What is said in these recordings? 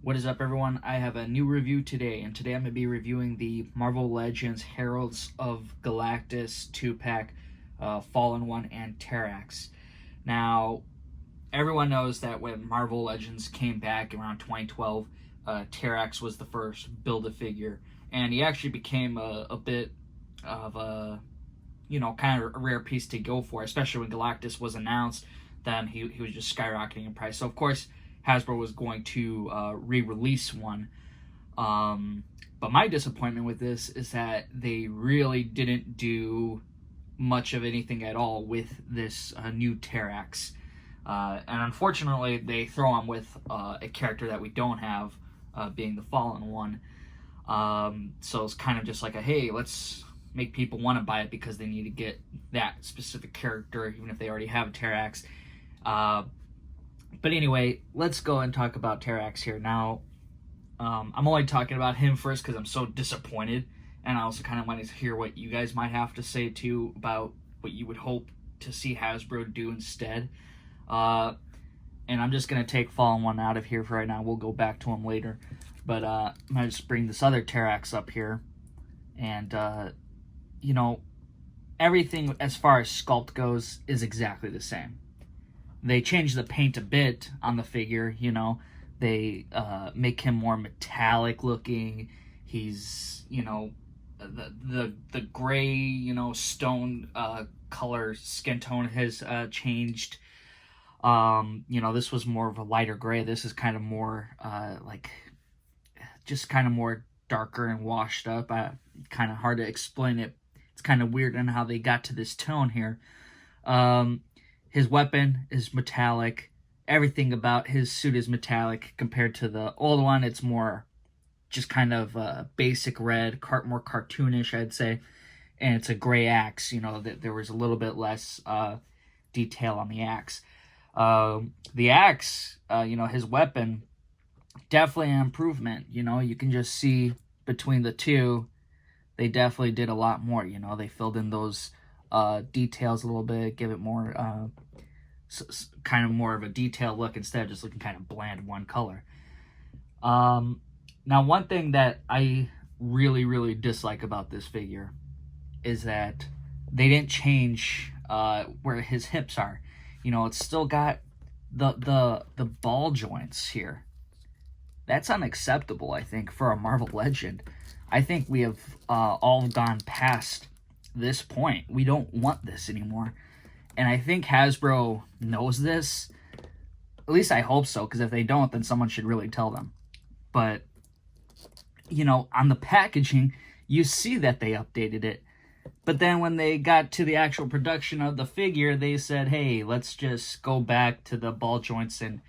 What is up, everyone? I have a new review today, and today I'm going to be reviewing the Marvel Legends Heralds of Galactus 2-pack, Fallen One, and Terrax. Now, everyone knows that when Marvel Legends came back around 2012, Terrax was the first Build-A-Figure, and he actually became a bit of a, kind of a rare piece to go for, especially when Galactus was announced. Then he was just skyrocketing in price. So, of course, Hasbro was going to re-release one. But my disappointment with this is that they really didn't do much of anything at all with this new Terrax. And unfortunately, they throw him with a character that we don't have, being the Fallen One. So it's kind of just like hey, let's make people want to buy it because they need to get that specific character, even if they already have a Terrax. But anyway, let's go and talk about Terrax here. Now, I'm only talking about him first because I'm so disappointed, and I also kind of want to hear what you guys might have to say too about what you would hope to see Hasbro do instead. And I'm just going to take Fallen One out of here for right now. We'll go back to him later. But I'm going to just bring this other Terrax up here. And, everything as far as sculpt goes is exactly the same. They changed the paint a bit on the figure, They make him more metallic looking. He's, the gray, stone color skin tone has changed. This was more of a lighter gray. This is kind of more just kind of more darker and washed up. Kind of hard to explain it. It's kind of weird on how they got to this tone here. His weapon is metallic. Everything about his suit is metallic compared to the old one. It's more just kind of basic red, more cartoonish, I'd say. And it's a gray axe. There was a little bit less detail on the axe. The axe, his weapon, definitely an improvement. You can just see between the two, they definitely did a lot more. They filled in those details a little bit, give it more kind of more of a detailed look instead of just looking kind of bland one color. Now, one thing that I really dislike about this figure is that they didn't change where his hips are. It's still got the ball joints here. That's unacceptable, I think, for a Marvel Legend. I think we have all gone past this point. We don't want this anymore. And I think Hasbro knows this. At least I hope so, because if they don't, then someone should really tell them. But, on the packaging, you see that they updated it. But then when they got to the actual production of the figure, they said, hey, let's just go back to the ball joints, and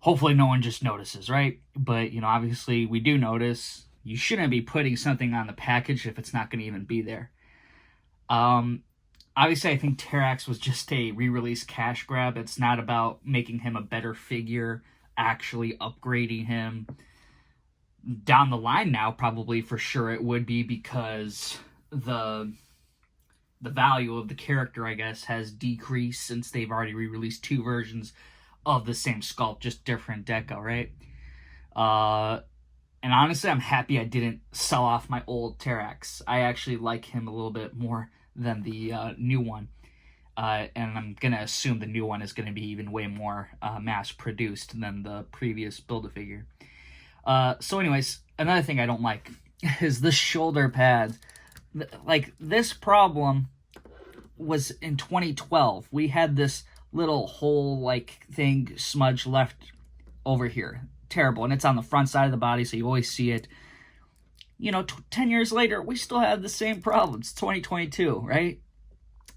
hopefully no one just notices, right? But, obviously we do notice. You shouldn't be putting something on the package if it's not going to even be there. Obviously, I think Terrax was just a re-release cash grab. It's not about making him a better figure, actually upgrading him. Down the line now, probably for sure it would be, because the value of the character, I guess, has decreased since they've already re-released two versions of the same sculpt, just different deco, right? And honestly, I'm happy I didn't sell off my old Terrax. I actually like him a little bit more than the new one. And I'm going to assume the new one is going to be even way more mass-produced than the previous Build-A-Figure. So anyways, another thing I don't like is the shoulder pads. This problem was in 2012. We had this little hole thing smudge left over here. Terrible. And it's on the front side of the body, so you always see it. 10 years later, we still have the same problem. It's 2022, right?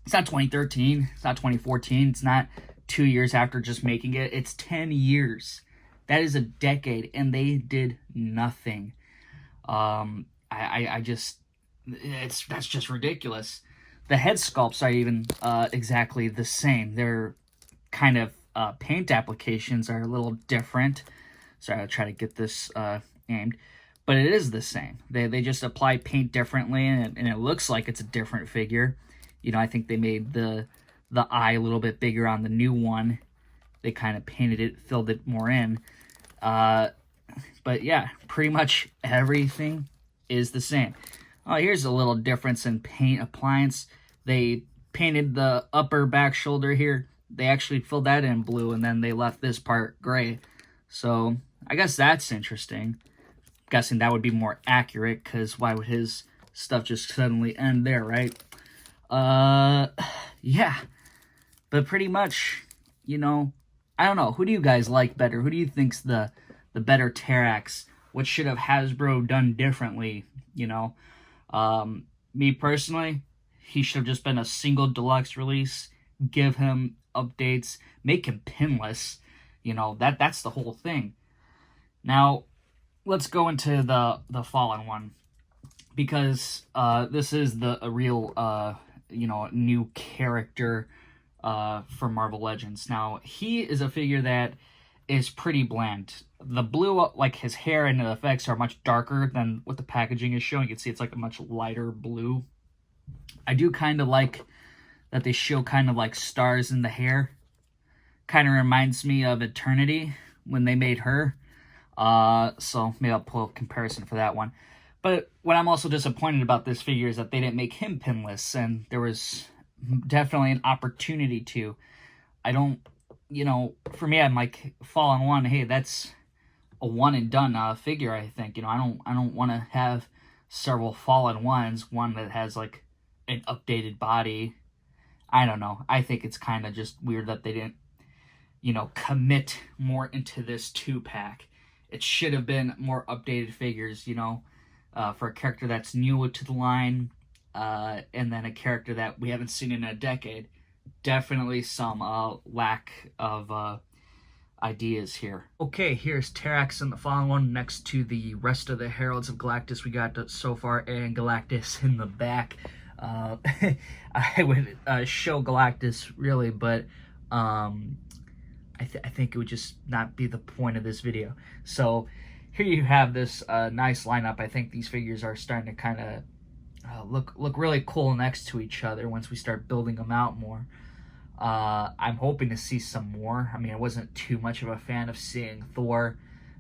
It's not 2013. It's not 2014. It's not 2 years after just making it. It's 10 years. That is a decade, and they did nothing. That's just ridiculous. The head sculpts are even exactly the same. Their kind of paint applications are a little different. Sorry, I'll try to get this aimed. But it is the same. They just apply paint differently, and it looks like it's a different figure. I think they made the eye a little bit bigger on the new one. They kind of painted it, filled it more in. But yeah, pretty much everything is the same. Oh, here's a little difference in paint appliance. They painted the upper back shoulder here. They actually filled that in blue, and then they left this part gray. So I guess that's interesting. I'm guessing that would be more accurate, because why would his stuff just suddenly end there, right? Yeah. But pretty much, you know, I don't know. Who do you guys like better? Who do you think's the better Terrax? What should have Hasbro done differently, you know? Me personally, he should have just been a single deluxe release. Give him updates. Make him pinless. You know, that's the whole thing. Now, let's go into the Fallen one. Because this is a real, you know, new character for Marvel Legends. Now, he is a figure that is pretty bland. The blue, like his hair and the effects are much darker than what the packaging is showing. You can see it's like a much lighter blue. I do kind of like that they show kind of like stars in the hair. Kind of reminds me of Eternity when they made her. So maybe I'll pull a comparison for that one. But what I'm also disappointed about this figure is that they didn't make him pinless, and there was definitely an opportunity to. I don't, you know, for me, I'm like, Fallen 1, hey, that's a one and done figure, I think. You know, I don't want to have several Fallen 1s, one that has like an updated body. I don't know. I think it's kind of just weird that they didn't, you know, commit more into this 2-pack. It should have been more updated figures, you know, for a character that's new to the line, and then a character that we haven't seen in a decade. Definitely some lack of ideas here. Okay, here's Terrax in the Fallen one next to the rest of the Heralds of Galactus we got so far, and Galactus in the back. I would show Galactus, really, but I think it would just not be the point of this video. So here you have this nice lineup. I think these figures are starting to kind of look really cool next to each other once we start building them out more. I'm hoping to see some more. I mean, I wasn't too much of a fan of seeing Thor,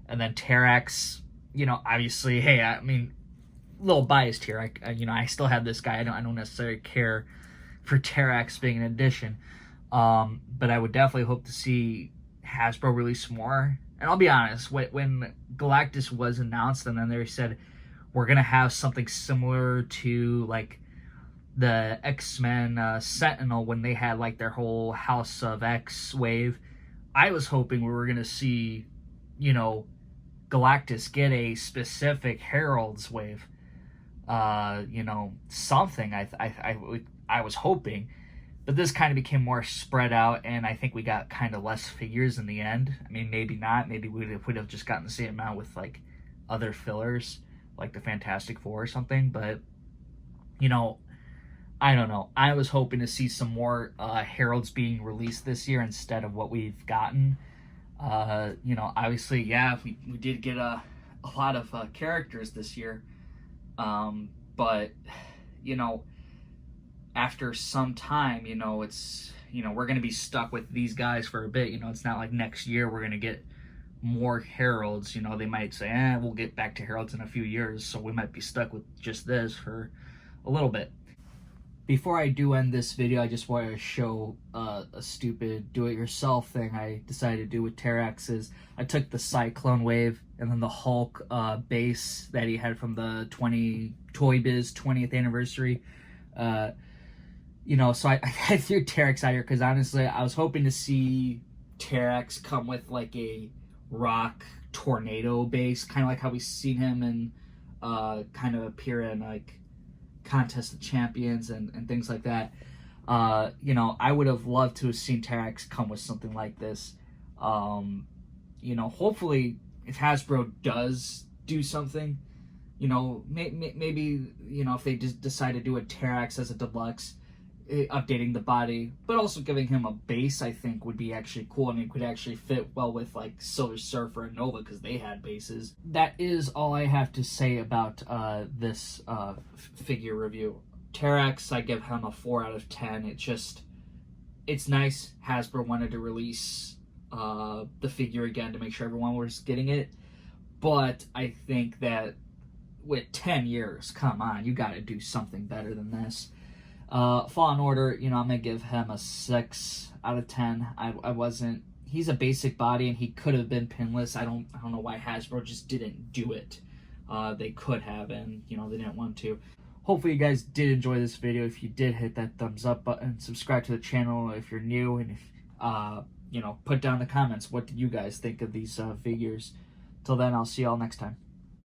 and then Terrax. You know, obviously, hey, I mean, a little biased here. You know, I still have this guy. I don't necessarily care for Terrax being an addition. But I would definitely hope to see Hasbro release more. And I'll be honest, when Galactus was announced, and then they said, we're going to have something similar to, like, the X-Men Sentinel when they had, like, their whole House of X wave, I was hoping we were going to see, you know, Galactus get a specific Herald's wave. You know, something I was hoping. But this kind of became more spread out, and I think we got kind of less figures in the end. I mean, maybe not. Maybe we'd have just gotten the same amount with, like, other fillers, like the Fantastic Four or something. But, you know, I don't know. I was hoping to see some more Heralds being released this year instead of what we've gotten. You know, obviously, yeah, we did get a lot of characters this year. But, you know, after some time, you know, it's, you know, we're going to be stuck with these guys for a bit. You know, it's not like next year we're going to get more Heralds. You know, they might say, we'll get back to Heralds in a few years, so we might be stuck with just this for a little bit. Before I do end this video, I just want to show a stupid do-it-yourself thing I decided to do with Terrax. Is I took the Cyclone Wave and then the Hulk base that he had from the Toy Biz 20th anniversary. You know, so I threw Terrax out here because honestly, I was hoping to see Terrax come with like a rock tornado base, kind of like how we've seen him in kind of appear in like Contest of Champions and things like that. You know, I would have loved to have seen Terrax come with something like this. You know, hopefully, if Hasbro does do something, you know, maybe, you know, if they just decide to do a Terrax as a deluxe, updating the body, but also giving him a base, I think would be actually cool. I mean, it could actually fit well with like Silver Surfer and Nova because they had bases. That is all I have to say about this figure review. Terrax, I give him a 4 out of 10. It's nice. Hasbro wanted to release the figure again to make sure everyone was getting it, But I think that with 10 years, come on, you got to do something better than this. Fallen Order, you know, I'm going to give him a 6 out of 10. I wasn't, he's a basic body and he could have been pinless. I don't know why Hasbro just didn't do it. They could have, and, you know, they didn't want to. Hopefully you guys did enjoy this video. If you did, hit that thumbs up button, subscribe to the channel if you're new, and if, you know, put down in the comments, what did you guys think of these figures? Till then, I'll see y'all next time.